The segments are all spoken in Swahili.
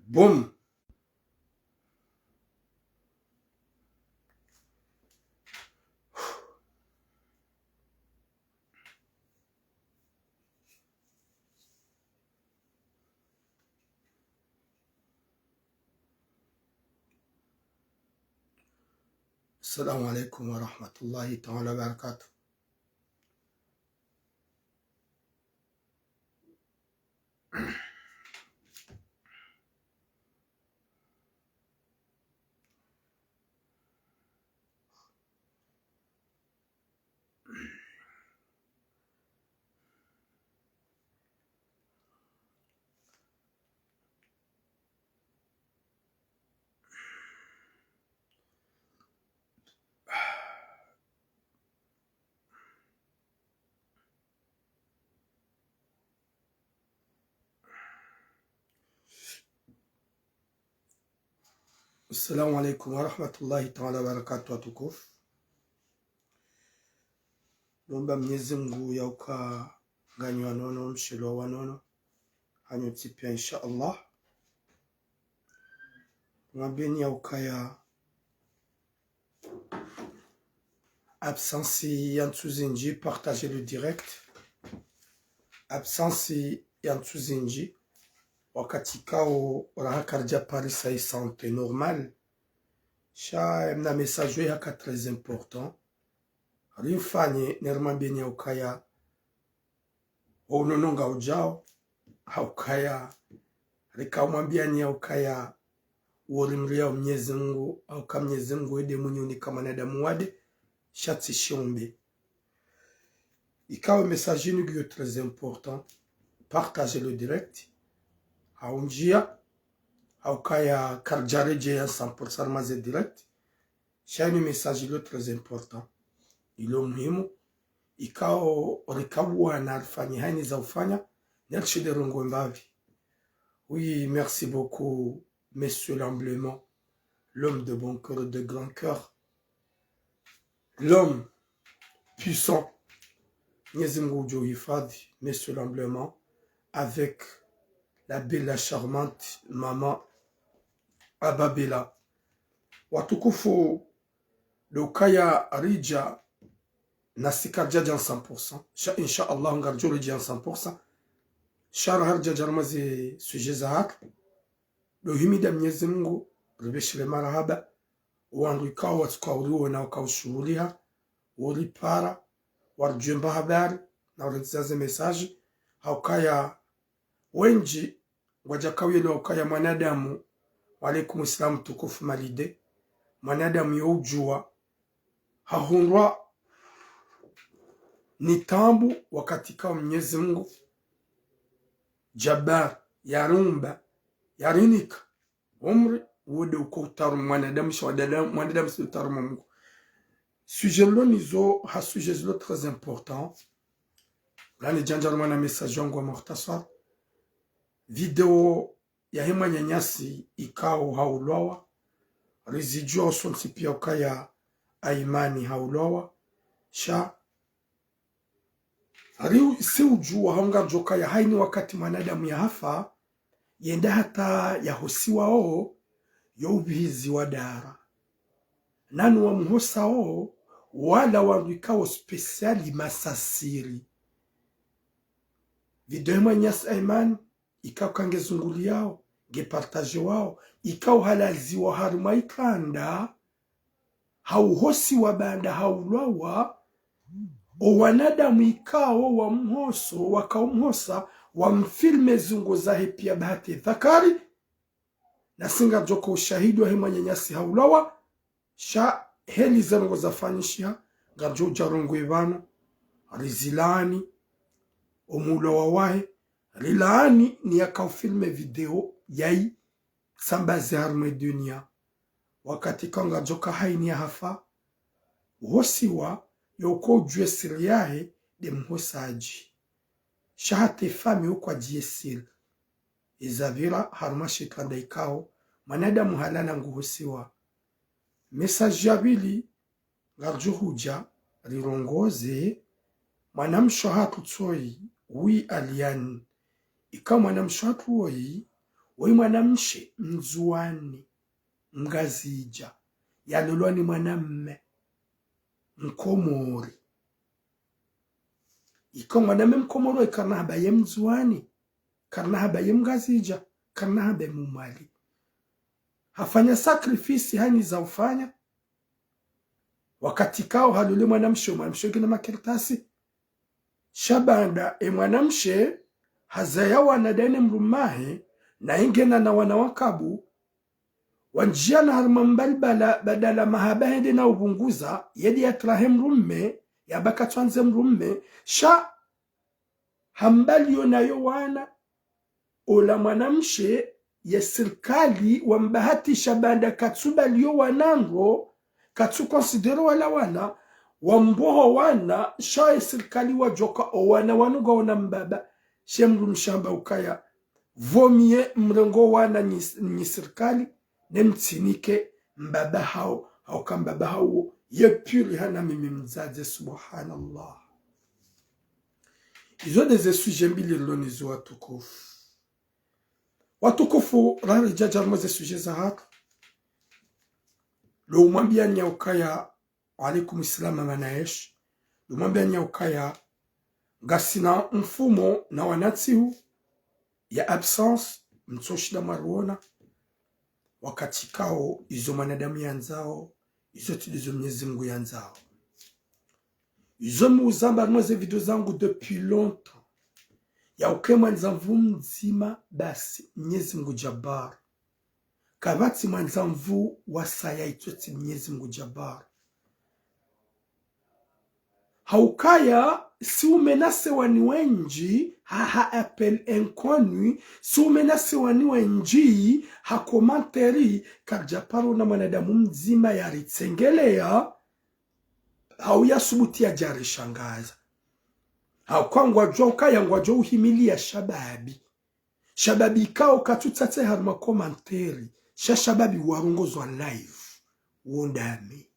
Boum. Assalamu alaikum wa rahmatullahi ta'ala wa barakatuh. Assalamu alaikum wa rahmatullahi ta'ala wa barakatuh watukufu. Nomba Mwenyezi Mungu yauka ganywa nono mshilo wa nono hanyo tipia insha Allah. Mwambeni yauka ya absence yantuzinji, partagez le direct. Absence yantuzinji wakati kao rahakarja Paris sa santé normale. Sha mna message yaka très important. Rimfanye nermambeni yaukaya onononga ujao haukaya rikamwambia ni yaukaya uorimria Mwenyezi Mungu au kama Mwenyezi Mungu ede munyuni kama nadamu wade shati shombe. Ikawa message ni très important. Partagez le direct. Haunjia haukaya karjareje ya 100% maze direct. Shani message le très important. Ilo muhimu ikao rikawa na alfanya hani za ufanya nershide rongo mbavi. Oui, merci beaucoup monsieur l'emblement, l'homme de bon cœur, de grand cœur, l'homme puissant. Nyezimgu Joifadhi, monsieur l'emblement, avec la belle, la charmante maman Ababela. Watukufu Lokaya Rija Nasika Djadjan 100%. Insha Allah ngarjo le djan 100%. Shara harja jarmazi suje zahak. Lo himida Mwenyezi Mungu ribeshile marahaba. Wanrikawa tukauliwe na wakaushughuliha. Walipara warjumba habari na warenzaze message. Haukaya wenji wajakawi na haukaya mwanadamu. Walaikum islam tukufu malide. Mwanadamu youjua hahunwa ni tambu wakati kao Mwenyezi Mungu Jabbar yarumba yarinika umri wode uko utaru mwanadamu mwanadamu si utaru Mungu. Sujet lo nizo ha sujet lo très important. Lani janjar mwana message wangu wa mukhtasar. Video ya hema nyanyasi ikao haulawa. Rizijua sonsi pia ukaya aimani haulawa. Sha Ariu isi ujua haunga joka ya haini wakati mwanadamu ya hafa yenda hata ya hosiwa oo ya ubihizi wa dara. Nanu wa mhosa oo wala warikao speciali masasiri. Video manyas aiman ikao kange zunguli yao ge partage wao ikao halazi wa haruma ikanda hauhosi wa banda haulawa. O wanadamu ikao wa mhoso wakao mhosa wa mfilme zungo zahe pia bahati thakari na singa joko ushahidi wa hema nyanyasi haulawa sha heli zango zafanyishia garjo jarongo evano rizilani omula wawahe rilani ni yakao filme video yai sambaze harme dunia wakati kanga joka haini ya hafa wosiwa yoko ujue siri yahe de mhosaji. Shahate fami ukwa jiesiri. Izavira haruma shikanda ikao. Manada muhalana nguhusiwa. Mesaji yabili garjuhuja rirongoze. Manamsho hatu tsoi ui aliani. Ika manamsho hatu woi we mwanamshe mzuani mgazija yalolwa ni mwanamme mkomori iko mwanamme mkomori karna habaye mzuani karna habaye mgazija karna habaye mumali hafanya sakrifisi hani za ufanya wakati kao halule mwanamshe gina makertasi shabanda mwanamshe hazaya wanadane mrumahe na ingena na wanawakabu wanjiana harmambali badala mahabahende na ubunguza yedi yatrahe mrumme yabaka twanze mrumme sha hambali yonayo wana ola mwanamshe ya serikali wambahati shabanda katsuba liyo wanango katsu konsidero wala wana wamboho wana sha ya serikali wajoka owana wanuga wana mbaba shemru mshamba ukaya vomie mrengo wana ni serikali nemtsinike mbaba hao au kambaba hao yepuri hana mimi mzaze subhanallah. Izo deze suje mbili lonizo watukufu rari jajar moze suje za hatu lo umambia nyaukaya alaikum islama manaesh lo umambia nyaukaya gasina mfumo na wanatsihu ya absence mtsoshida maruona wakati kao izo manadamu yanzao izo tulizo Mwenyezi Mungu yanzao izo muuzamba mwaze video zangu depuis longtemps ya ukema nzamvu mzima basi Mwenyezi Mungu Jabbar kabati mwanzamvu wasaya itoti Mwenyezi Mungu Jabbar haukaya si umenase wani wenji ha appel inconnu si umenase wani wenji ha komanteri karjaparo na mwanadamu mzima yaritsengelea hauya subuti ya jari shangaza haukangwa ukaya ngwajo uhimilia shababi kao katutate harma komanteri shababi warongozwa live wondami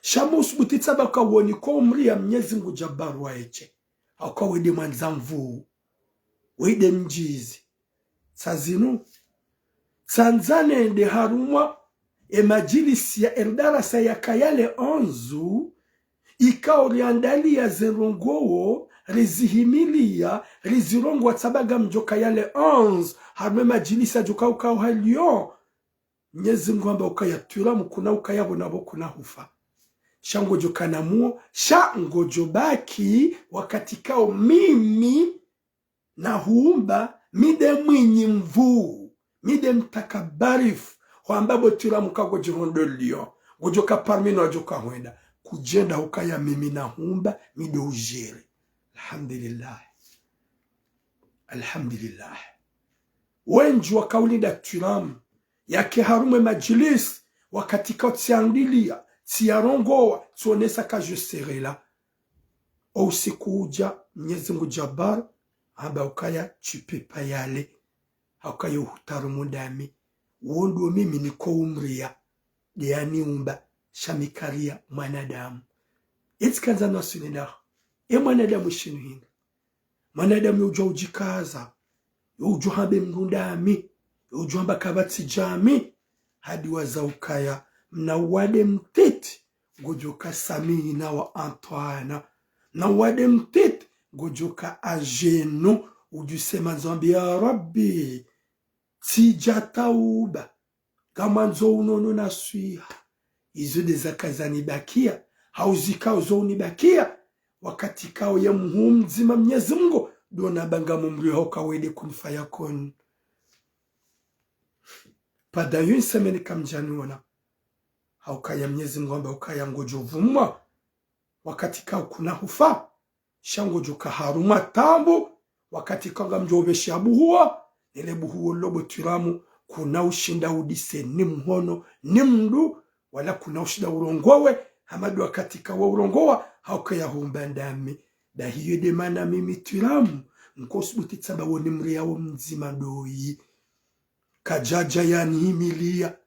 shamu subuti tabaka woni ko umri ya Mwenyezi Mungu Jabbar waeche hauka wede mwanzamvu wede mjizi sazinu Tanzania de harumwa majilisi ya erdarasa ya kayale onzu ikao riandalia zerongowo rizihimilia rizirongwa tabaga mjoka yale onze harme majilisi ya joka ukao halio Mwenyezi Mungu amba ukayatura mukuna ukayabona bo kuna hufa shangojo kanamuo shangojo baki wakati kao mimi na huumba mide mwinyi mvuu mide mtakabarifu huambabo tira mukago jirondolio gojoka parmino ajoka huenda kujenda hukaya mimi na huumba mide ujiri alhamdulillah wenji wakaulinda tiramu yake harume majilis wakati kao tsiandilia tiarongoa tuonesa kajoserela au sikuja Mwenyezi Mungu Jabbar aba ukaya chupepa yale ukaya uhutaru mundami wondo mimi niko umria yani umba shamikaria mwanadamu itikanza nasunina mwanadamu shinu hinga mwanadamu ujo ujikaza ujo habe mrundami ujo hamba kabati jami hadi waza ukaya na wade mtiti gojoka Samina wa Antoine na wade mtiti gojoka Ajenu ujusema nzambi ya Rabbi tijatauba kama nzo unono na suiha izo dezakazani bakia hauzika uzo unibakia wakati kao ya mzima Mwenyezi Mungu dona banga mumri hoka wede kunfaya kon pada yun semeni kamjanuona haukaya Mwenyezi Mungu amba ukaya ngojo vumwa wakati kao kuna hufa shangojo kaharuma tambu wakati kanga mjobeshi abuhua ile buhuo lobo tiramu kuna ushinda udise ni mhono ni mdu wala kuna ushinda urongowe hamadu wakati kawa urongowa haukaya humba ndami da hiyo de mana mimi tiramu mkosubuti tsaba woni mria wa mzima doi kajaja yanihimilia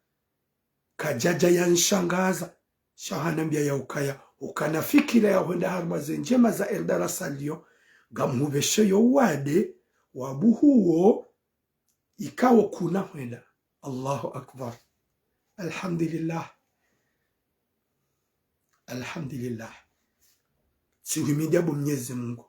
kajaja yanshangaza shahanambia ya ukaya ukanafikira ya huenda harmaze njema za erdarasa liyo gamhubeshe yo wade wabuhuo ikawa kuna hwenda. Allahu akbar, alhamdulillah, alhamdulillah. Siwimidia bo Mwenyezi Mungu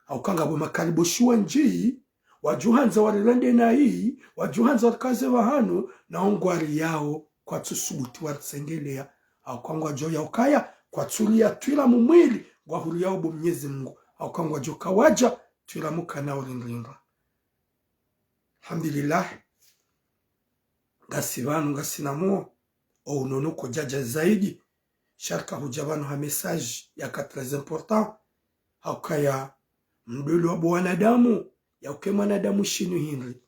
aukanga bo makaribo shuwa njii wajuhanza warilande na hii wajuhanza wakaze wahanu na ongwari yao kwa tusubuti warisengelea aukangwa jo ya ukaya kwa tulia twila mumwili kwa huli yao bo Mwenyezi Mungu aukangwa jo kawaja twila mukana ulinrinra. Alhamdulillah, gasivanu gasinamuo o unonuko jaja zaidi sharka hujabanu ha message yaka très important haukaya mdulu wabo wanadamu ya uke mwanadamu shinu hinri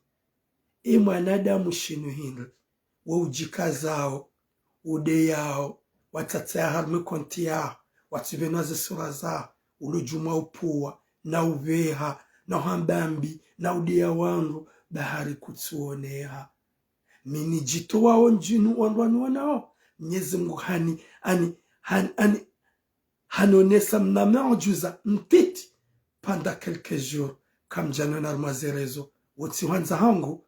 mwanadamu shinu hinri wa ujikazao ude yao watata ya harme konti yao watubenaze sura zao ulujuma upua na uveha na hambambi na ude ya wangu bahari kutsuoneha mini jito wao njinu wanwanu wanao Mwenyezi Mungu hanonesa mnamaujuza mpiti panda quelques jours kamjano na mazerezo wotsi wanza hangu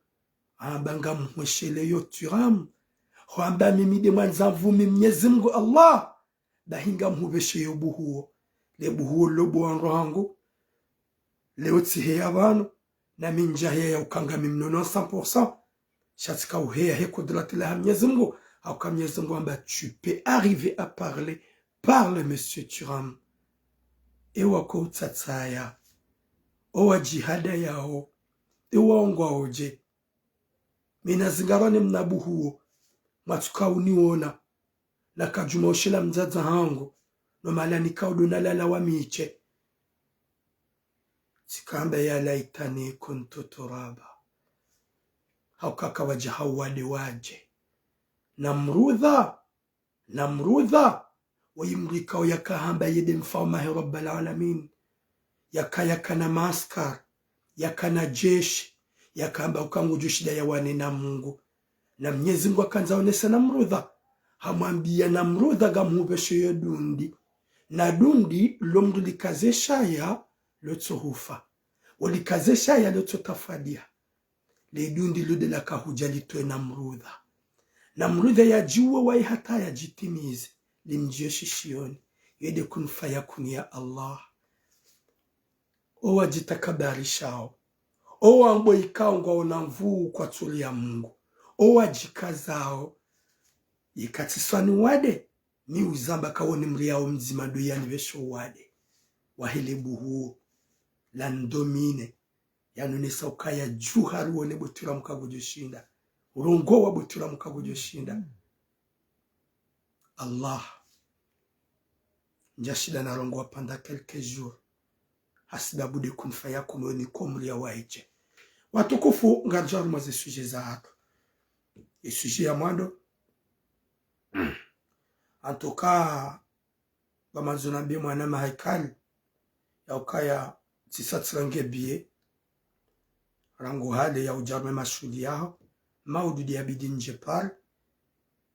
abanga mweshele yo turamu hwamba mimide mwanza vumi Mwenyezi Mungu Allah dahinga mhubeshe yo buhuo le buhuo lobo wanro hangu leo tsihe abantu na minjahe ya ukanga mimnono 100% shatika uheya he kudrati la Mwenyezi Mungu au comme Mwenyezi Mungu amba tu peux arriver à parler, parle monsieur Turam ewa ko tsatsaya owa jihada yao ewa ongwa oje mina zingarane mnabuhuo matuka uniona na kajuma oshela mzaza hangu no malani kaudo nalala wa miche sikamba ya laitani kuntu turaba haukaka wajahawade waje namrudha wayimrika yakahamba yede mfalme rabbal alamin yakana maskar yakana jeshi yakamba ukangu jushida ya wane na Mungu na Mwenyezi Mungu akanzaonesa Namrudha hamwambia Namrudha gamhubeshe yo dundi na dundi lomdu likazeshaya lotsohufa walikazeshaya lotsotafadia le dundi lude la kahujalitoe Namrudha ya juwa wa hata ya jitimize limjioshi shioni yede kun fayakun ya Allah owa jitakabari shao owa mbo ikao ngwa onamvuu kwa tuli ya Mungu owa jikazao yikatiswani wade ni uzamba kawoni mriao mzima duyani vesho wade wahelebu huo landomine yanonesa ukaya juharu wone butura mukagujushinda urongo wa butura mukagujushinda Allah njashida na rongo wapanda quelques jours hasidabude kunfaya kumoni komri ya waiche watukufu ngarjaru maze suje za hatu suje ya mwando antoka bamazuna bi mwana mahaikali ya ukaya tisatrange biye rango hale ya ujarme mashudi yao maududi ya bidi nje pale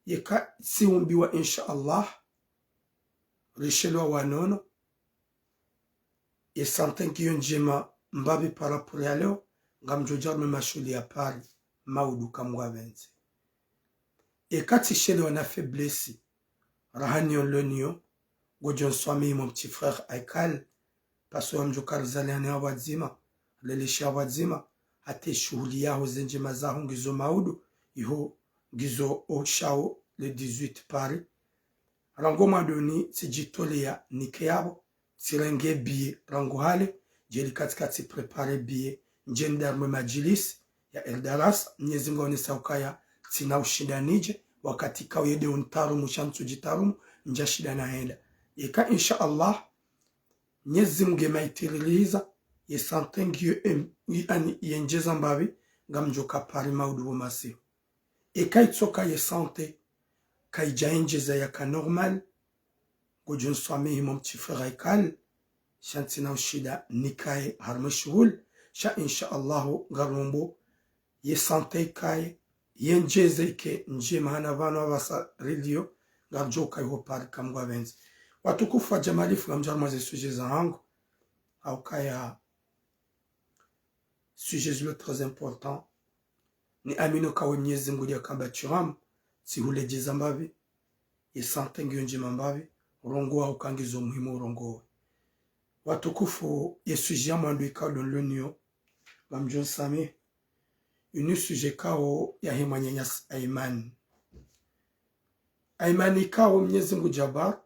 yeka siumbiwa insha Allah rishelwa wanono yesanten kiyo njema mbabi parapuri ya leo ngamjojarme mashudi ya pale maudu kamwa venze yekati shelewa na feblesi rahanion lonio gojon swami mon petit frère Aikal paso mjokar zaliani wadzima lelisha wadzima ate shughuli yao zenje mazahu ngizo maudu iho gizo o shao le 18 Paris rango madoni sijitole ya nike yabo sirenge biye rango hale jeli katikati prepare biye njendarme majilis ya Eldaras Mwenyezi Mungu ni saukaya sina ushida nije wakati kawe yede untarumu shantu jitarumu njashida naenda yeka insha Allah Mwenyezi Mungu maitiriliza yesantengi ani yenjeza mbabi ngamjoka pari maudu masi eka itsoka yesante kaijaenjeza yaka normal gojon swami mon petit frère Aikal shantina ushida nikaye harmashul sha insha Allah garombo yesante kai yenjeze ke njema hana vano wasa radio garjoka yo pari kamgwa benzi watukufu wa jamalifu ngamjarma ze suje za hangu au kaya sujet très important ni amino kawe Mwenyezi Mungu ya kamba chiramu si hulejeza mbavi yesante ngionje mambavi urongo wa ukangizo muhimu urongo watukufu yesujia mwandu ikao don l'union mamjon sami unu suje kao ya hema nyanyas Aiman ikao Mwenyezi Mungu jabar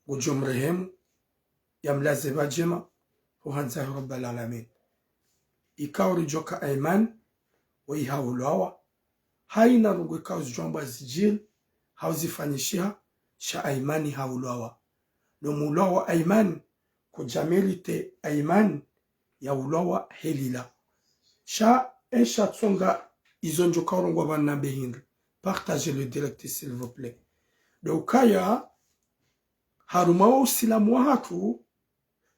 ujumrehemu ya mlaze bajema uhanza rabbal alamin ikao rijoka Aiman wa ihawulawa haina rungu ikao zijomba zijil hauzifanyishia sha Aimani haulawa no mulawa Aiman kujamelite Aiman ya ulawa helila sha esha tsonga izonjo kaurongwa bana behinri partagez le direct s'il vous plaît dokaya haruma usilamu wa hatu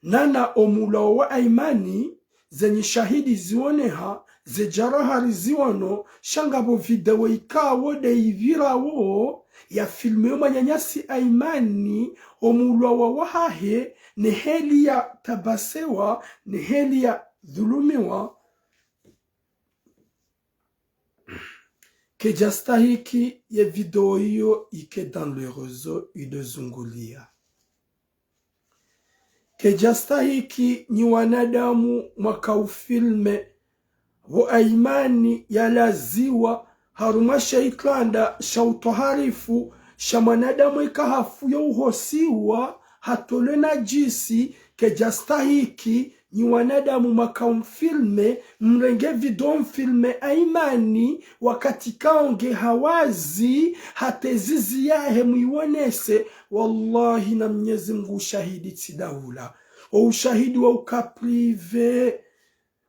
nana omulawa wa Aimani zenye shahidi zioneha zejarahari ziono shangabo video ikawo de ivirawo ya filme yo manyanyasi Aimani omulawa wa hahe ni heli ya tabasewa ni heli ya dhulumiwa kejastahiki ya video hiyo ike dans le réseau idozungulia kejastahiki ni wanadamu makaufilme wa Aimani yalaziwa haruma shaiklanda shautoharifu shamanadamu ikahafu ya uhosiwa hatole na jisi kejastahiki ni wanadamu makaumfilme mrenge video mfilme Aimani wakati kaonge hawazi hatezizi yahe muiwonese wallahi na Mwenyezi Mungu ushahidi tidawula o ushahidi wa ukaprive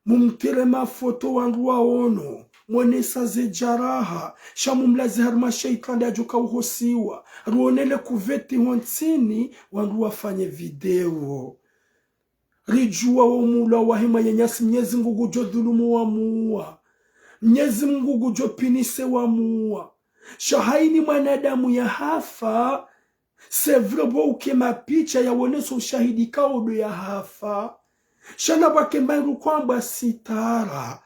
mumtire mafoto wangu waono mwenesa ze jaraha shamumlaze harma sheikanda ajuka uhosiwa ruonele kuveti honsini wangu wafanye video rijua wa mula wa hema nyanyasi Mwenyezi Mungu gujo dhulumu wa muwa Mwenyezi Mungu gujo pinise wa muwa shahaini mwanadamu ya hafa sevrobo uke mapicha ya woneso ushahidi kaudo ya hafa shana wake mbangu kwamba sitara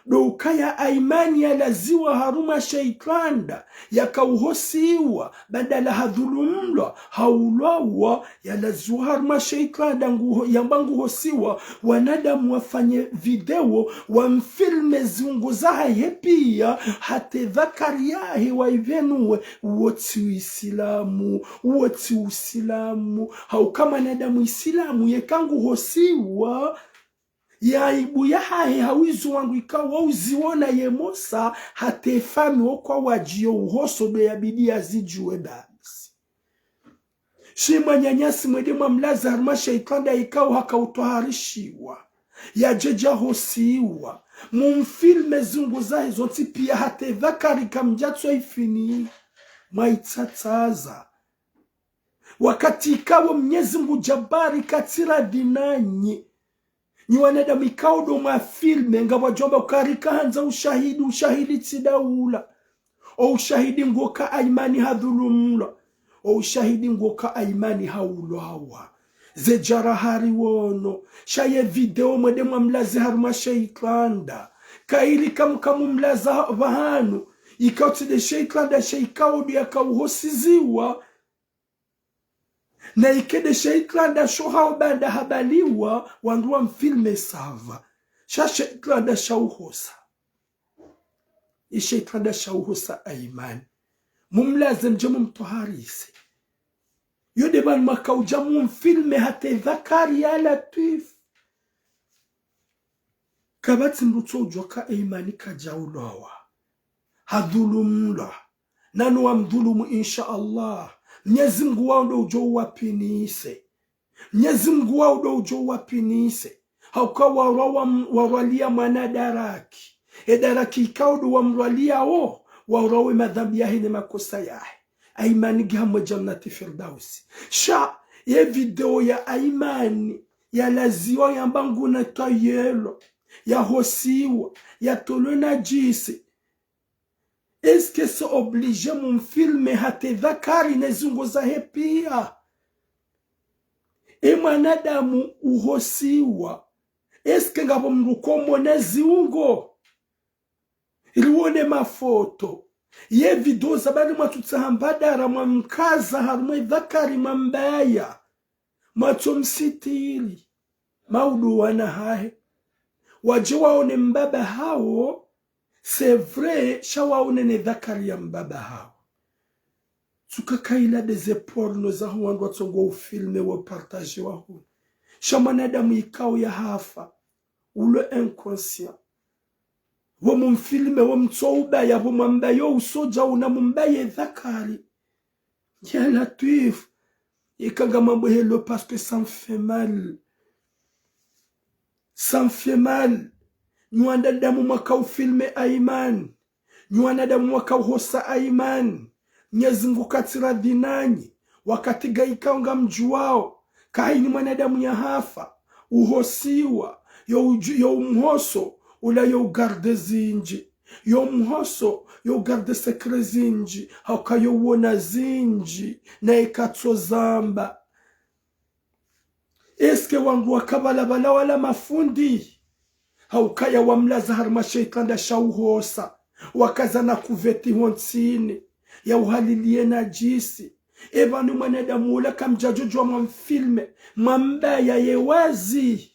dokaya Aimani ya laziwa haruma shaiklanda ya kauhosiwa badala hadhulumlwa haulawa ya laziwa haruma shaiklanda ya mbangu hosiwa wanadamu wafanye video wa mfilme zungu zahe pia hate dhakari yahe waivenuwe woti usilamu haukama nadamu isilamu yekangu hosiwa ya ibu ya hae hawizu wangu ikawa uziwona ye mosa hatefami okwa wajio uhoso do ya bidia zijuwe basi shima nyanyasi mwede mamlaza haruma sheikanda ikawa haka utoharishiwa ya jeja hosiwa mumfilme zungu zahe zonti pia hate dhakari kamjatso ifini maitataza wakati ikawa Mwenyezi Mungu jabari katira dinanyi ni wanadamu ikaudo mafilme nga wajomba ukarika hanza ushahidi tidawula o ushahidi ngoka Aimani hadhulumla o ushahidi ngoka Aimani haulawa ze jarahari wono shaye video mwede mwamlaze haruma sheiklanda kaili kamu mlaza vahanu ikautide sheiklanda sheikaudo ya kauhosiziwa na ikede sheiklanda shoha banda habaliwa wanduwa mfilme sava sheiklanda shauhosa sheiklanda shauhosa Aimani mumlaze mjemu mtoharise yode ban makaujamu mfilme hate dhakari ya latif kabati mbuto ujoka Aimani kajaulawa hadhulumla nanu wa mdhulumu insha Allah Mwenyezi Mungu wao ndo ujo wapinise Mwenyezi Mungu wao ndo ujo wapinise haukawa wawalia manadaraki edaraki ikaudu wamwalia o waurawe madhambi yahe ne makosa yahe Aimani gihamwe jannati firdausi sha ye video ya Aimani ya laziwa ya mbangu na tayelo ya hosiwa ya tolo na jisi est-ce que c'est obligé mon film hate dhakari nezungo zahe pia mwanadamu uhosiwa est-ce que ngabo mrukomo neziungo ilione mafoto ye video zabali mwatutsahambadara mwamkaza harumwe dhakari mambaya mwatomsitiri maudu wana hae waje waone mbaba hao. C'est vrai, shawaone ne dhakari ya mbaba hao. Tukakaila des porno za huwandu watongo ufilme wa partage wa huu. Shamanadamu ikao ya hafa. Ule inconscient. Wamu mfilme wa mtsoubaya wamu mbayo usoja unamumbaye dhakari. Ya latif. Ikanga mambo hello parce que ça me fait mal. Ça me fait mal. Nyuanda damu mwaka ufilme Aiman. Nyuanda damu mwaka uhosa Aiman. Nyezingu katira dinanyi. Wakati gaikaunga mjuwao. Kaini mwanadamu ya hafa. Uhosiwa. Yo umhoso. Ula yo garde zinji. Yo umhoso. Yo garde sekre zinji. Hauka yo wona zinji. Na ikatso zamba. Eske wangu wakabala bala wala mafundi. Haukaya wamlaza harma sheitanda shauhosa. Wakaza na kuveti honsini. Ya uhalilie na jisi. Evanu mwanadamu ula kamjajujwa mwamfilme. Mwambaya yewazi.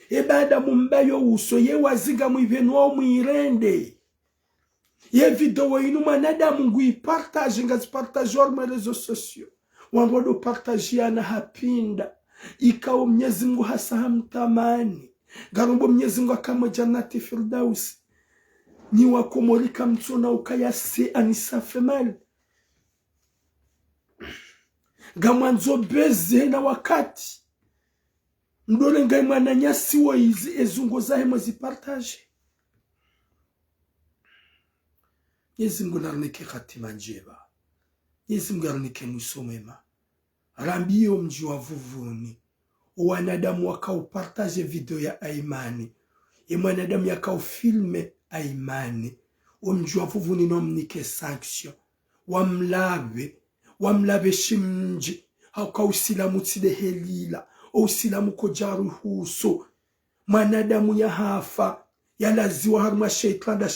Ebada mumbayo uso yewaziga mwivenuwa mwirende. Ye video inu mwanadamu ngui partage. Ngazi partage orme rezo sosio. Wangodo partage ya na hapinda. Ikao Mwenyezi Mungu hasa hamtamani. Garombo Mwenyezi Mungu kama Jannati Firdaus. Ni wakomorika mtuna ukayase anisafe mali. Gamwanzo beze na wakati. Ndole ngai mwananyasi wa hizi ezungo zahe mwazi partage. Mwenyezi Mungu narnike khatima njeba. Mwenyezi Mungu narnike musomema. Rambio mji wa Vuvuni. Wanadamu wakaupartage video ya Aimani. Mwanadamu yakaufilme Aimani. Mji wa Vuvuni nomnike sanction. Wamlave shimji. Hauka usilamu tide helila. Usilamu kojaru huso. Mwanadamu ya hafa. Ya laziwa haruma sheitlanda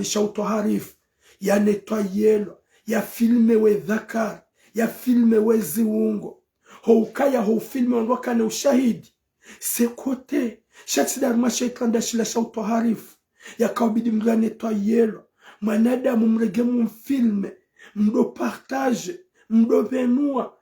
shauto harifu. Ya netwayelo. Ya filme we dhakar. Ya filme we ziungo. Houkaya ho filme wanwakane ushahidi. Sekote. Shatsidar mashaitanda shila shauto harifu. Ya kaubidi mgane twayelo. Mwanadamu mregemu mfilme. Mdo partage. Mdo venua.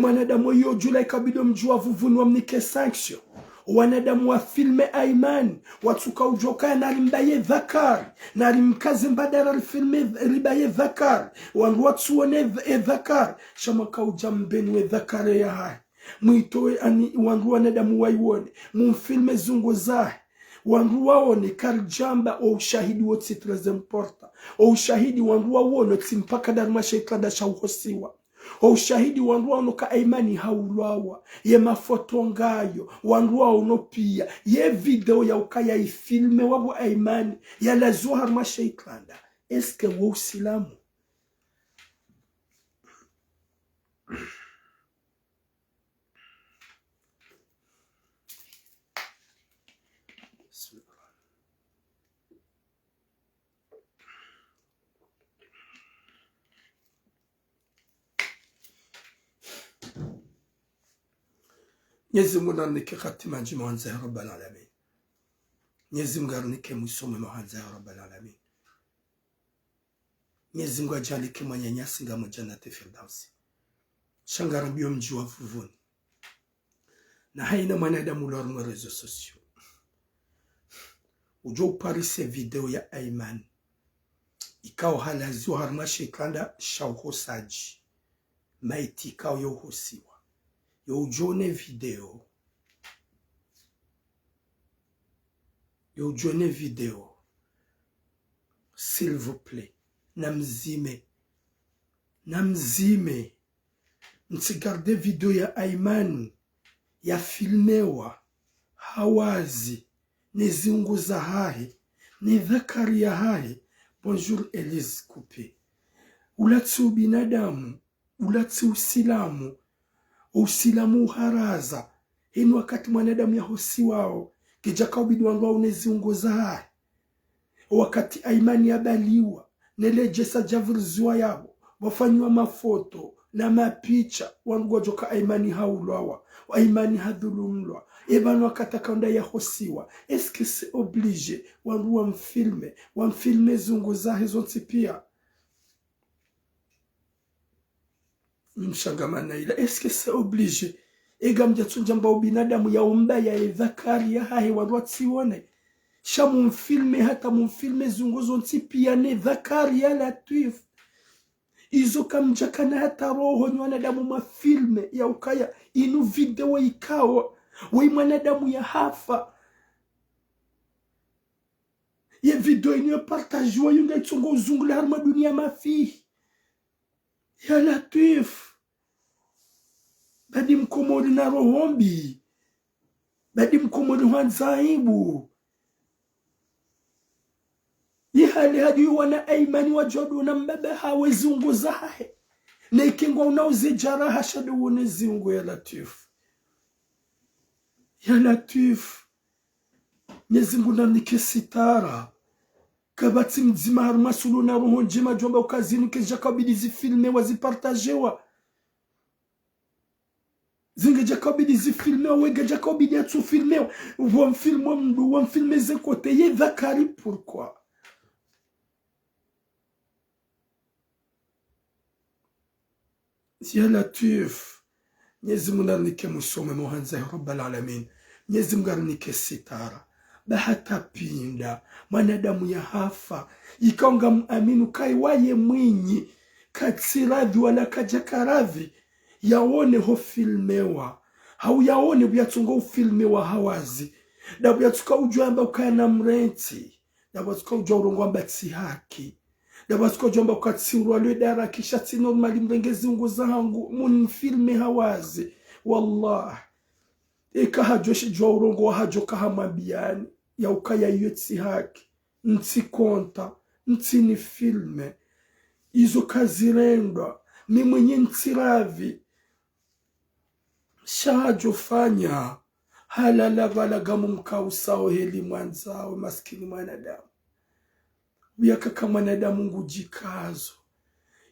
Mwanadamu yo jula ikabido mjua Vuvuni wa mnike sanction. Wanadamu wa filme Aiman. Watuka ujoka na rimbaye dhakari. Na rimkaze mbadara filme ribaye dhakari. Wangu watuone dhakari. Shamaka ujambenu we dhakari ya hai. Mwitowe wangu wanadamu waiwone. Mumfilme zungo zahe. Wangu waone karjamba o ushahidi wote très important. O ushahidi wangu waone tsimpaka darma sheikada shauhosiwa. O ushahidi wanduwa unoka Aimani haulawa. Ye mafoto ngayo. Wanduwa unopia. Ye video ya ukaya ifilme wabu Aimani. Ya la zuhar ma sheiklanda. Eske wa usilamu? Mwenyezi Mungu narnike khatima njema wanza ya Rabbal Alamin. Mwenyezi Mungu narnike musome mahanza ya Rabbal Alamin. Mwenyezi Mungu ajalike mwanyanyasi nga Jannati Firdaus. Shangarambio mji wa Vuvuni. Na haina mwanadamu lorma rezo sosio. Ujo uparise video ya Aiman. Ikao halaziwa harma shekanda shauhosaji. Maiti ikao yohosiwa. Yo ujone video. Yo ujone video. S'il vous plaît. Namzime. Namzime. Ntsigarde video ya Aiman. Ya filmewa. Hawazi. Neziungu za hahe. Ni dhakari ya hahe. Bonjour Elise Coupé. Ulatsi ubinadamu. Ulatsi usilamu. Usilamu haraza. Hinu wakati mwanadamu ya hosi wao. Kijaka ubidi wangu wao neziungo za hae. wakati Aimani yabaliwa nelejesa javrizwa yabo wafanywa mafoto na mapicha wangojoka Aimani haulwawa Aimani hadhulumlwa ebanu wakatakaunda yahosiwa eske se oblige wandu wamfilme zungu zahe zonti pia mshangamana ila eske se oblige ega mjatsunja mbao binadamu ya umba ya edhakari ya hahe wandu watsione sha mumfilme hata mumfilme zungu zonti pia ne dhakari ya Latif izo kamjakana hata roho ni wanadamu mafilme ya ukaya inu video ikawa wai mwanadamu ya hafa ya video inu ya partajwa yunga itongo uzungu la harma dunia mafi ya Latif badi mkomori na rohombi badi mkomori wanzaibu yihali hadi wana Aimani wajodu na mbaba hawe zungu zahe na ikingwa unauze jaraha shadu wane zungu ya Latif nyezingu na nikesitara kabati mzima harumasulu na roho njema jomba ukazinu keja kabidi zifilme wazipartajewa zinge jakabidi zifilme wege jakabidi atu filme wamfilme mdu wamfilme zekote ye dhakari pourquoi ya Latif Mwenyezi Mungu anike musome muhanza ya Rabbal Alamin Mwenyezi Mungu anike sitara bahata pinda mwanadamu ya hafa ikaonga muaminu kai waye mwinyi katsiradhi wala kajakaradhi yaone ho filmewa hau yaone byatungo ufilmewa hawazi na byatuka ujamba ukana mrenti na byatuka ujaurongo ambatsi haki na byatuka ujamba ukatsirwa lwe dara kisha ti normali mrengezi ungo zangu mun filme hawazi wallah eka hajoshi jaurongo hajoka hamabiani ya ukaya yetsi haki nti konta nti ni filme izo kazirendwa mi mwenye ntiravi shajo fanya halala balagamu mkausao heli mwanzao maskini mwanadamu uyakaka mwanadamu ngujikazo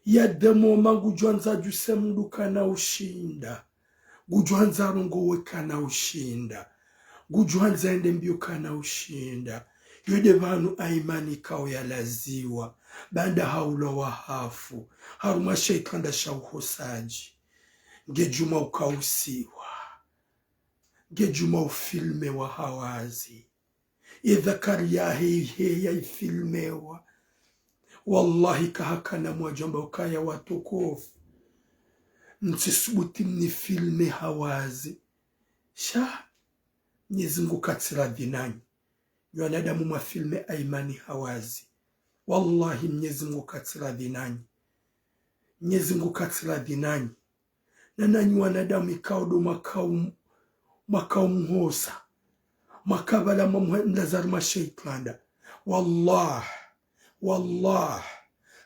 ya demo mangu juanza juse mdu kana ushinda gujuanza rongo wekana ushinda gujuanza ende mbio kana ushinda yode vanu Aimani kao ya laziwa banda haula wa hafu haruma sheikanda shauhosaji ngejuma ukausiwa ngejuma ufilme wa hawazi idhakari ya hei ya ifilmewa wallahi kahakana mwajamba ukaya watukufu mtisubuti mni filme hawazi sha nyezingu katsira dinani ywanadamu mwa filme Aimani hawazi wallahi mnyezingu katsira dinani nyezingu katsira dinani na nanyi wanadamu ikaudo makao mhosa makabala mamlandazar mashaitlanda wallah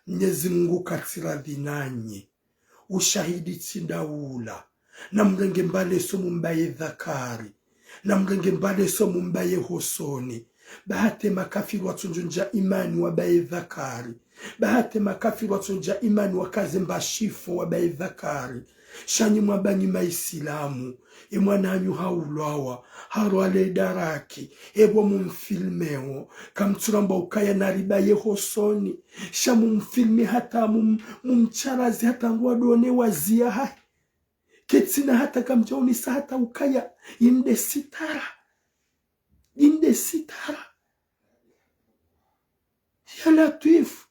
Mwenyezi katsira dinanyi ushahidi tsindaula na mrenge mbale so mumbaye dhakari na mrenge mbale so mumbaye hosoni bahate makafiru watunjunja imani wabaye dhakari bahate makafiru watunja imani wakaze mbashifo wabaye dhakari shanyi mwabanyi maisilamu mwananyu haulwawa harwale daraki ebo mumfilmeo kamturamba ukaya nariba yehosoni sha mumfilme hata mumcharazi hata ngwadone wazia hai ketsina hata kamjaunisa hata ukaya inde sitara ya Latif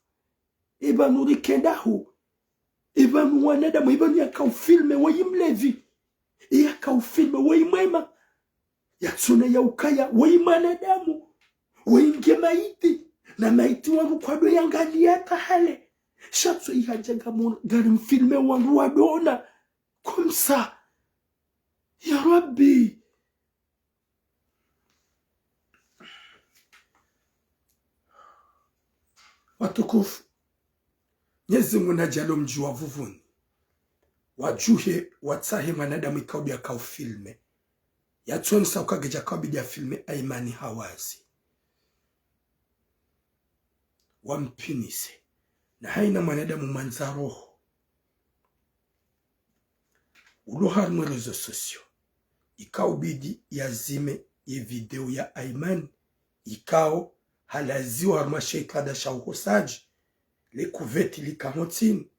ibanuri kendahu ibanu wanadamu ibanu yakaufilme wayimlevi yakaufilme wayimwema yatsuna ya ukaya wayimanadamu wayinge maiti na maiti wangu kwado yangali hata hale shatso ihajaga gari mfilme wangu wadona kumsa ya Rabbi watukufu Mwenyezi Mungu najalo mjua vuvuni wajuhe watsahe manadamu ikaubi ya kao filme yatsonsa ukageja kaubidi ya filme Aimani hawazi wampinise na haina mwanadamu manza roho ulohar mwe rezo sosio ikao bidi yazime ye video ya Ayman ikao halaziwa harma sheikada shaukosaji le kuveti likamotini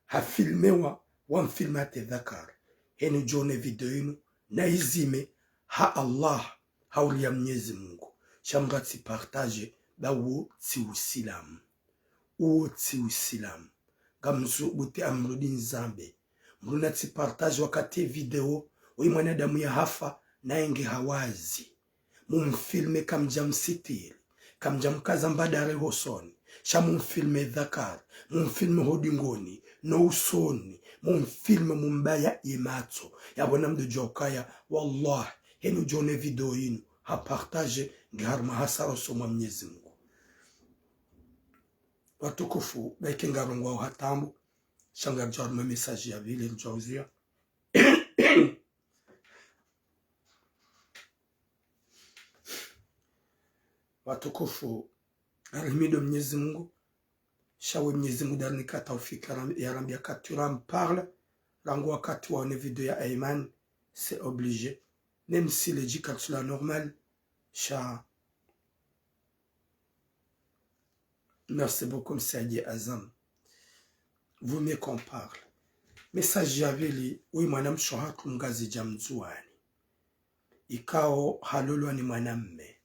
hafilmewa wamfilmate dhakar henu jone video inu na izime ha Allah haulia Mwenyezi Mungu shamratsi partage ba wo ti usilamu uwo ti usilamu gamzu bute amrudin zambe mruna ti partage wakati video oi mwanadamu ya hafa na enge hawazi mumfilme kamjamsitiri kamjamkaza mbadare hosoni shamumfilme dhakar mumfilme hodingoni no usoni mumfilme mumbaya imatso yabona mdo jokaya wallah henu jone video inu ha partage ngiharma hasaro soma Mwenyezi Mungu watukufu baike ngarongwa hatambu shanga jarma message ya vile rujawzia watukufu arimido Mwenyezi Mungu shawe Mwenyezi Mungu darni kata ufika ya rambia katuram parle rango wakati waone video ya Ayman c'est obligé même si le dit sur la normale cha merci beaucoup Msaidi Azam vous mieux qu'on parle message javili oui mwanam shohatu mgazi jamzuani ikao halolo ni mwanamme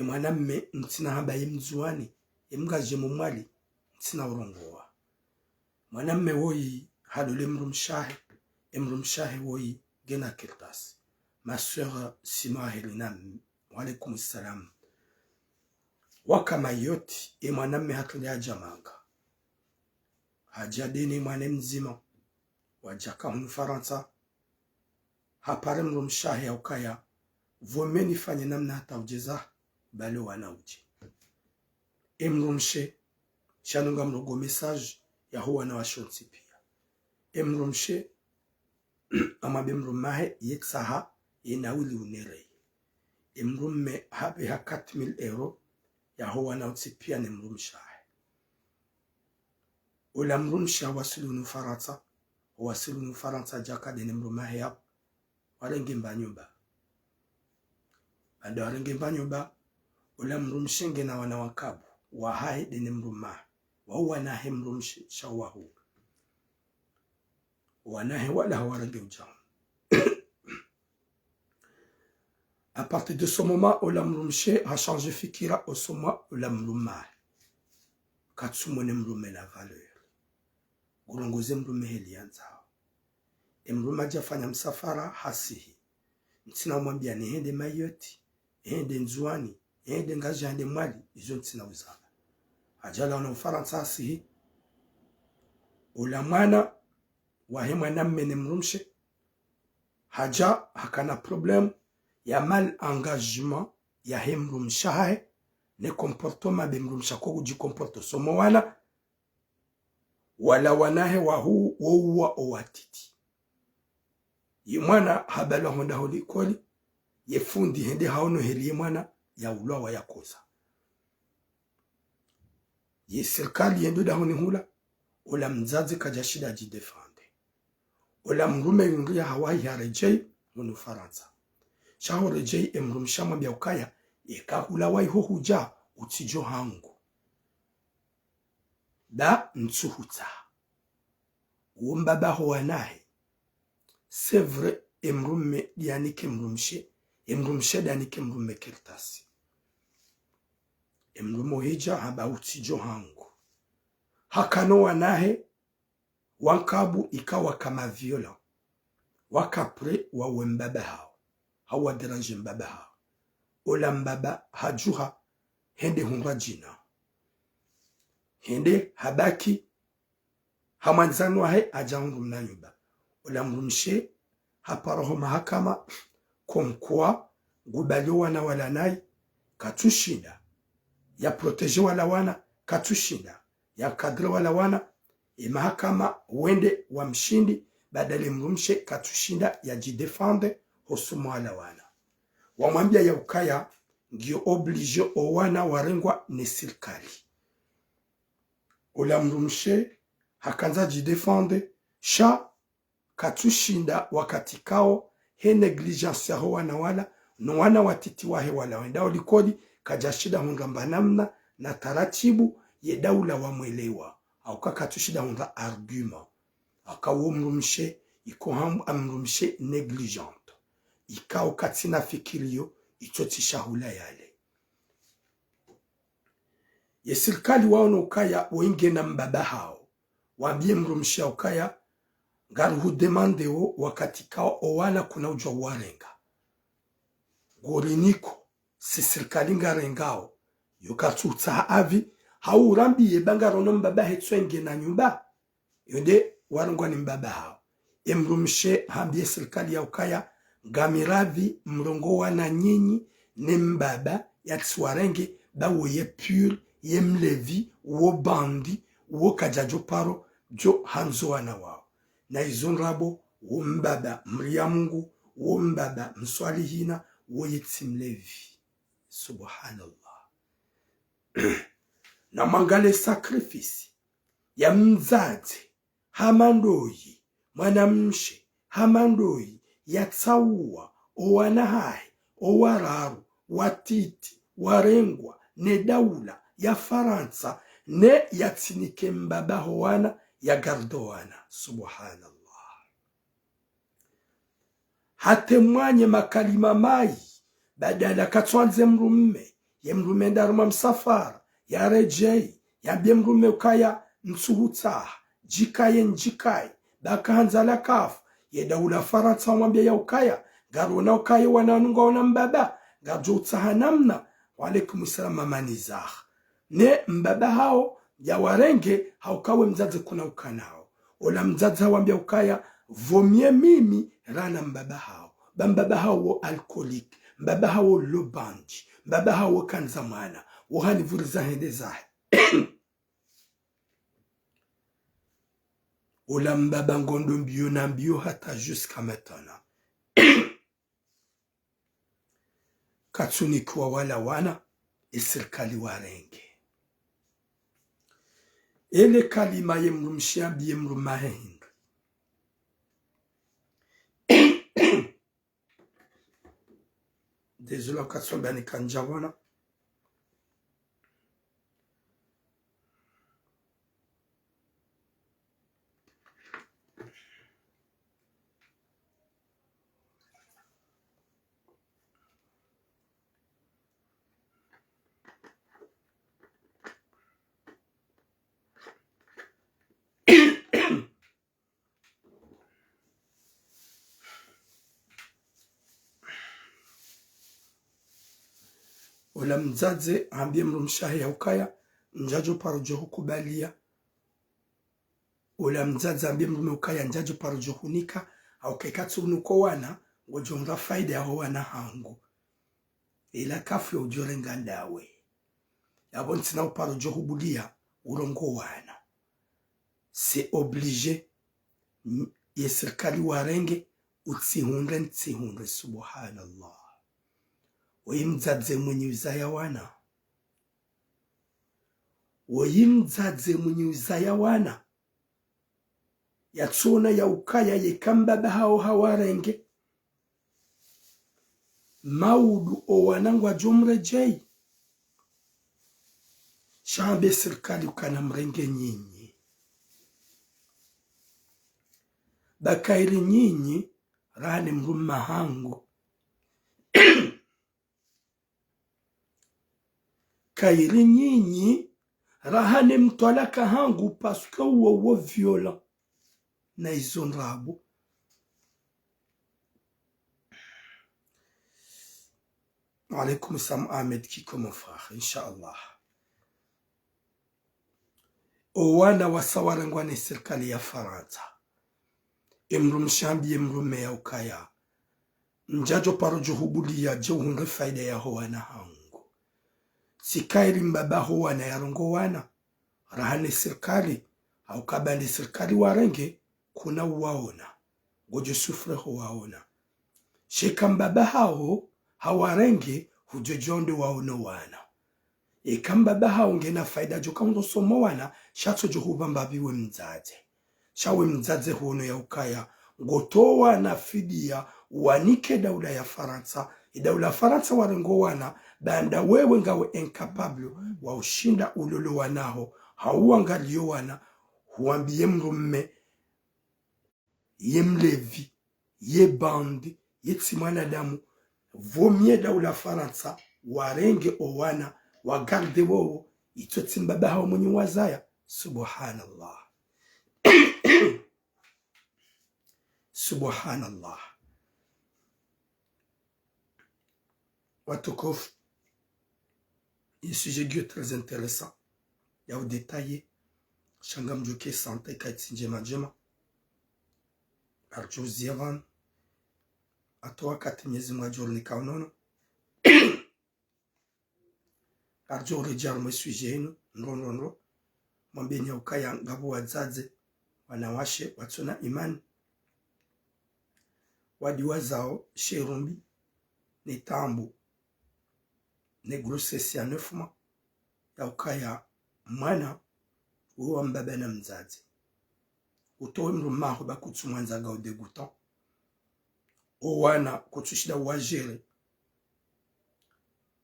mwanamme ntina habaye mzuani mgaje mumwali ntina urongoa mwanamme woyi halole mrumshahe woyi gena kirtas ma sœur Sima Helena wa alaykum salam wakama yoti mwanamme hatulia jamanga hajadini mwane mzima wajaka Mfaransa hapare mrumshahe ukaya vomeni fanye namna hata ujeza bale wanauji emrumshe shanunga mrogo message ya huwa na washonsi pia emrumshe amabe mrumahe yetsaha yenawili unere emrumme habe ha 4000 euro ya huwa na utsi pia ne mrumshahe ula mrumsha wasilu Faransa jaka de mrumahe yap walenge mbanyumba ando walenge mbanyumba ula mrumshenge na wana wakabu wa hai de mruma wa huwa na hemrumshi shawahu wanahe wala hawarage ujam à partir de ce moment ula mrumshe a changé fikira au soma ula mruma katsumone mrume la valeur urongoze mrume helianza mruma jafanya msafara hasihi ntina mwambia ni hende mayoti hende nzuani hende ngaji hende mwali izo ntina uzana ajala wana Mfaransa hasihi ula mwana wahe mwanamme ne mrumshe haja hakana problem ya mal engagement ya hemrumshahe ne comportement be mrumsha ko uji comporto somo wala wanahe wa huu wowa owatiti yimwana habala honda holi koli yefundi hende haono heli yimwana ya ulwa ya kosa ye serikali yendo da honi hula ola mzazi kajashida jidefende ola mrume yungia Hawaii ya rejei munu Faransa shaho rejei emrumshama bya ukaya yekahula wai ho huja utijo hangu da ntsuhuta umbaba ho wanahe c'est vrai emrume yanike emrumshe danike mrume kirtasi emrumo hija haba utijo hangu hakano wanahe wankabu ikawa kama viola wakapre wa wembaba hao hawa deranje mbaba hao ola mbaba hajuha hende hunga jina hende habaki hamanzanu wahe ajangu mnanyuba ola mrumshe haparoho mahakama komkwa gubalio wana wala nai katushinda ya protege wala wana katushinda ya kadre wala wana mahakama wende wa mshindi badale mrumshe katushinda ya jidefende hosumo wala wana wamwambia ya ukaya ngio oblige owana warengwa ni serikali Ola mrumshe hakanza jidefende sha katushinda wakati kao he negligence ya wana wala no wana watiti wahe wala wenda olikodi kajashida hungamba namna na taratibu ye daula wa mwelewa au kakatushida hunga argument akawo mrumshe iko amrumshe negligent ikao katina fikirio itotisha hula yale ye serikali waona ukaya wenge na mbaba hao wambie mrumshe ukaya ngaruhu demande o wakati kao owana kuna ujwa warenga goriniko si serikali ngarengao yokatutsa avi haurambiye bangarono mbaba hetswenge na nyumba yonde warungwa ni mbaba hao emrumshe hambie serikali ya ukaya ngamiravi mrongo wana nyinyi ni mbaba yatswarenge bawo ye pure ye mlevi wo bandi wo kajajo paro jo hanzo wana wao na izonrabo wo mbaba mriamungu wo mbaba mswalihina wo yetsimlevi subhanallah na mangale sakrifisi ya mzazi hamandoyi mwanamshe hamandoyi yatsaua owanahai owararu watiti warengwa ne daula ya Faransa ne yatsinike mbaba howana ya gardowana subhanallah hatemwanye makalima mai badala katwanze mrumme ye mrumme ndaruma msafara ya rejei ya bie mrumme ukaya nsuhutsa jikaye njikaye bakahanza la kafu ye daula Faransa mwambia ya ukaya garona ukaya wananunga wana mbaba garjo utsaha namna wa alaikum salam mamanizah ne mbaba hao ya warenge haukawe mzazi kuna ukanao ola mzazi hawambia ukaya vomie mimi rana mbaba hao mbaba hao alkolik mbaba hao lobanji mbaba hao kanzamana wahani vuriza hende zahe ola mbaba ngondo mbio na mbio hata jusqu'à maintenant katsunikiwa wala wana serikali warenge ele kalima ye mrumshia biye mrumahenga désolé katsomba ni kanjabona ola mzaze ambie mrumshahi ya ukaya njajo parojo hukubalia ola mzaze ambie mrume ukaya njajo parojo hunika au kekatsu nuko wana ngojonga faida ya wana hangu ila kafu ya ujorenga ndawe yabon tina uparojo hubulia urongo wana c'est obligé ye serikali warenge utsihunde subhanallah Oyimdzadze mwenye uzaya wana oyimdzadze mwenye uzaya wana yatsona ya ukaya yekambaba hao hawarenge maudu owanangwa jomrejei shambe serikali ukana mrenge nyinyi bakairi nyinyi rane mruma hangu kairi nyinyi rahane mtwalaka hangu paske uwo viola na izonrabu alaikum salam Ahmed Kiko mon frère inshallah owana wasawarangwa ni serikali ya Faransa emrumshambi emrume ya ukaya njajo parojo hubulia je hunge faida ya howana hangu sikairi mbaba howana ya rongo wana rahane serikali au kabali serikali warenge kuna waona gojo sufre ho waona sheka mbaba hao hawarenge hujojonde waona wana kamba baha ungena faida joka undo somo wana shato juhuba mbabiwe mzaze shawe mzaze huono ya ukaya ngotowa na fidia wanike daula ya Faransa daula Faransa warengo wana banda wewe ngawe incapable wa ushinda ulolo wanaho hauangalio wana huambie mrumme ye mlevi ye bandi ye tsimwana damu vomie daula Faransa warenge owana wagarde wowo itotsimba baha mwenye wazaya. Subhanallah. Subhanallah. Watukof, un sujet très intéressant. Il y a au détaillé. Shangam Djoke Sante Kaitsinjema Jema. Arjo Ziavan. Atoa Katinyezi Major Nikaunono. Arjo Rejar mwe sujet inu. Nronronro. Mwambeni ya ukaya ngabu wazaze. Wanawashe watuna imani. Wadiwa zao Sherumbi. Ni tambu. Ne grossesse ya 9 mois ya ukaya mwana uwa mbaba na mzazi utowe mrumaho bakutsu mwanzaga o degutant owana kutushida wajere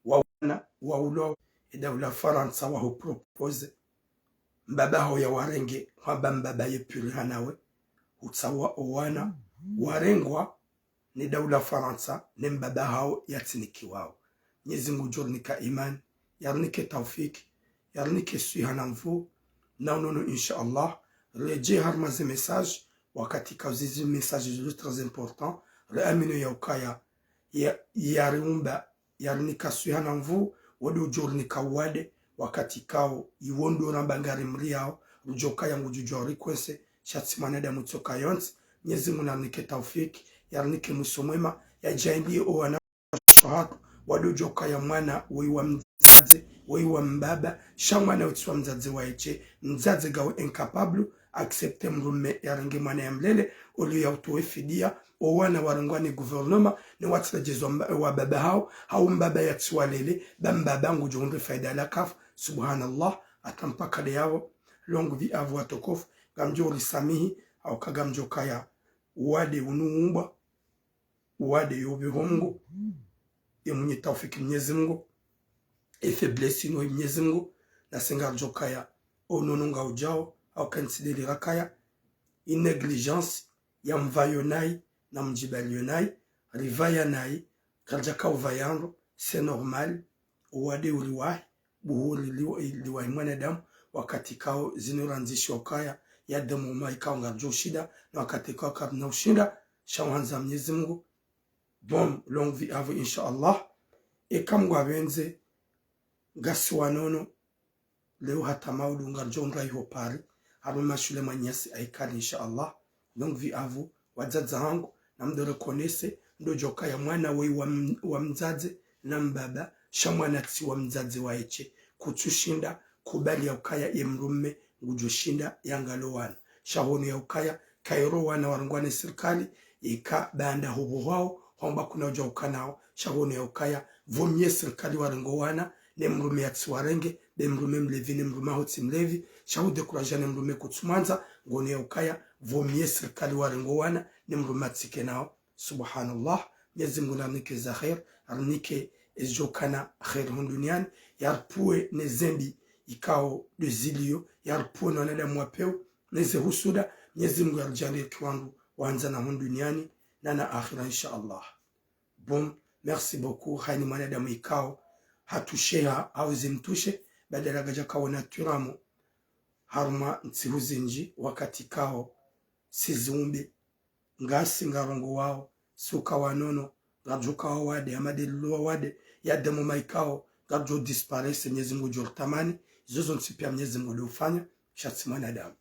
wana waulo daula Faransa wa propose mbaba ho ya warenge haba mbaba ye purihanawe utsawa owana warengwa ni daula Faransa ne mbaba hao yatiniki wao. Mwenyezi Mungu jornika iman, yarnike taufiki, yarnike suihanamvu, na unono insha Allah, reje harmaze message, wakati kauzizi message très important, reamino ya ukaya, yariumba, yarnika suihanamvu, wadu jornika wade, wakati kao, iwondo rambangari mriao, rujokaya ngujujori kwense, shatsimana mutsoka yonsi. Mwenyezi Mungu yarnike taufiki, yarnike musomwema, ya jaimbi owana shahatu, wadojoka ya mwana weiwa mzaze, weiwa mbaba, shamwana utiswa mzaze waeche, mzaze gawe incapable, accepte mrume ya rengi mwana ya mlele, uli ya utowe fidia, owana warengwani guvernoma, ni watirajizwa wa baba hao mbaba ya tsuwa lele, mbaba ngu juhundu faida la kaf. Subhanallah, atampaka de yao, longu vi avu watokofu, gamjo ulisamihi, au kagamjo kaya, uwade unuumba, uwade yobi hongo, mwenye taufiki Mwenyezi Mungu faiblesse ino Mwenyezi Mungu na sengar jokaya onononga ujao au considérer rakaya negligence ya mvayonai na mjibalionai rivaya nai karjaka uvayando c'est normal uwade uliwahi buhuri liwahi mwanadamu wakati kao zinoranzishi wakaya ya demu maikao ngarjo shida na wakati kao kabna ushinda shawanza Mwenyezi Mungu. Bon, longue vie à vous, Inch'Allah. Et comme vous avez Gaswanono, Leo Hatamaudu, Ngarjonra Yopari, Haruma Shulema Nyasi, Aikari, Inch'Allah. Longue vie à vous, Wadzadzahangu, Namdo reconnaisse, Ndojoka ya mwana wei wa mzaze, Nambaba, Shamwana tsi wa mzaze wa eche, Kutushinda, Kubali ya ukaya ye mrume, Ngujushinda, Yangalowana. Shahoni ya ukaya, Kairo wana warangwane sirkali, Ika banda hubu wao, Homba kuna uja ukanao, shagone ya ukaya, vomye sirkali warengo wana, ne mrume ya tsuwarenge, ne mrume mlevi, ne mrume hoti mlevi, shagu dekuraja ne mrume kutsumanza, ngone ya ukaya, vomye sirkali warengo wana, ne mrume atike nao. Subhanallah, Mwenyezi Mungu namnike za khair, arnike ezjokana khair hunduniani, yarpue ne zembi, ikao de zilio, yarpue nonele mwapeo, neze husuda, Mwenyezi Mungu yarjali kiwangu, wanza na hunduniani, nana akhira inshallah. Bon, merci beaucoup. Haini mwanadamu ikao hatusheha au zimtushe badala gaja kawa naturamo haruma ntsihuzinji wakati kao sizumbi ngasi ngarongo wao suka wanono gajuka wade amade luwa wade yademo maikao gajo disparese Mwenyezi Mungu jortamani zozo nsipia Mwenyezi Mungu ufanya shatsi mwanadamu.